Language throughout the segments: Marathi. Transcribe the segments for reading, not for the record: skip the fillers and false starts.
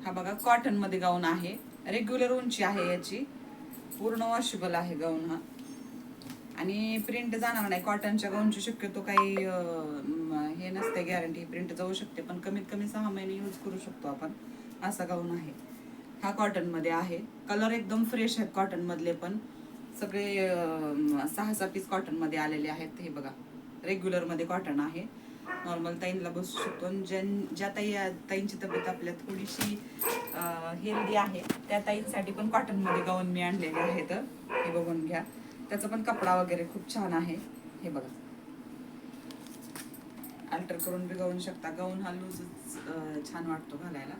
हा बघा कॉटन मध्ये गाऊन आहे, रेग्युलर उंची आहे याची, पूर्ण वॉशेबल आहे गाऊन हा. आणि प्रिंट जाणार नाही. कॉटनच्या गाऊनची शक्यतो काही हे नसते गॅरंटी, प्रिंट जाऊ शकते, पण कमीत कमी 6 महिने यूज करू शकतो आपण, असा गाऊन आहे हा. कॉटन मध्ये आहे, कलर एकदम फ्रेश आहेत कॉटन मधले पण सगळे. 6-6 पीस कॉटन मध्ये आलेले आहेत. हे बघा रेग्युलर मध्ये कॉटन आहे, नॉर्मल ताईंना बसू शकतो. ज्या ताईंची तब्येत आपल्या थोडीशी हेल्दी आहे त्या ताईंसाठी पण कॉटन मध्ये गाऊन मी आणलेले आहेत. हे बघून घ्या, त्याचा पण कपडा वगैरे खूप छान आहे. हे बघा, अल्टर करून बी गाऊन शकता. गाऊन हा लूजच छान वाटतो घालायला.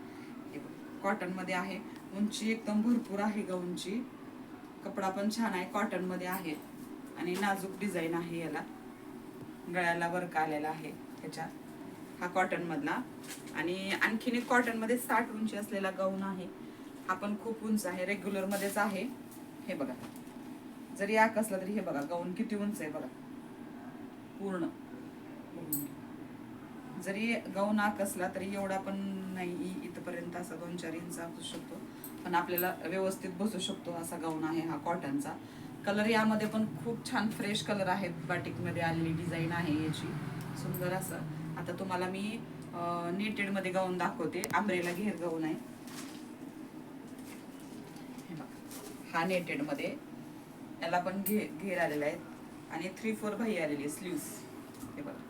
हे बघा कॉटन मध्ये आहे, उंची एकदम भरपूर आहे गाऊनची, कपडा पण छान आहे, कॉटन मध्ये आहे आणि नाजूक डिझाईन आहे याला, गळ्याला वर्क आलेला आहे त्याच्या. हा कॉटन मधला. आणि आणखीन एक कॉटन मध्ये 60 उंची असलेला गाऊन आहे, हा पण खूप उंच आहे, रेग्युलर मध्येच आहे. हे बघा, जरी आक असला तरी हे बघा गाऊन किती उंच आहे बघा, पूर्ण. जरी गाऊन आक असला तरी एवढा पण नाही, इथपर्यंत असा 2-4 इंच असू शकतो, पण आपल्याला व्यवस्थित बसू शकतो असा गाऊन आहे हा कॉटनचा. कलर यामध्ये पण खूप छान फ्रेश कलर आहेत, बाटिक मध्ये आलेली डिझाईन आहे याची, सुंदर असं. आता तुम्हाला मी नेटेड मध्ये गाऊन दाखवते, आंब्रेला घेर गाऊन आहे. हा नेटेड मध्ये, याला पण घेर आलेला आहे आणि 3/4 भाई आलेली स्लीव्स. हे बघा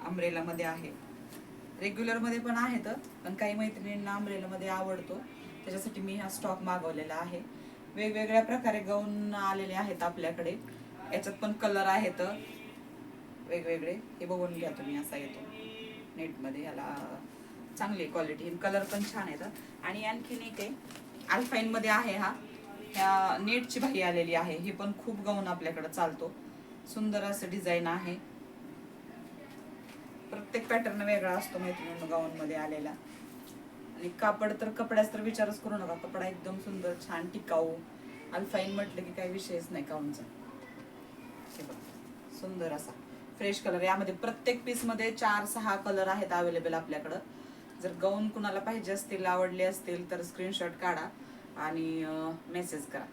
अम्ब्रेला मध्ये आहे, रेग्युलर मध्ये पण आहेत, पण काही मैत्रिणींना अम्ब्रेला मध्ये आवडतो, त्याच्यासाठी मी हा स्टॉक मागवलेला आहे. वेगवेगळ्या प्रकारे गाऊन आलेले आहेत आपल्याकडे, याच्यात पण कलर आहेत वेगवेगळे. हे बघून घ्या तुम्ही, असा येतो नेट मध्ये, याला चांगली क्वालिटी, कलर पण छान येतात. आणि आणखीन एक आहे अल्फाईन मध्ये आहे, हा ह्या नेटची बाही आलेली आहे. हे पण खूप गाऊन आपल्याकडे चालतो, सुंदर असं डिझाईन आहे. प्रत्येक पॅटर्न वेगळा असतो मैत्रिणींनो गाऊन मध्ये आलेला. आणि कापड तर, कपड्याच तर विचारच करू नका, कपडा एकदम सुंदर छान टिकाऊ. अल्फाईन म्हटलं की काही विषयच नाही गाऊनचा. हे बघा सुंदर असा फ्रेश कलर, यामध्ये प्रत्येक पीस मध्ये 4-6 कलर आहेत अवेलेबल आपल्याकडं. जर गाऊन कुणाला पाहिजे असतील, आवडले असतील तर स्क्रीनशॉट काढा आणि मेसेज करा.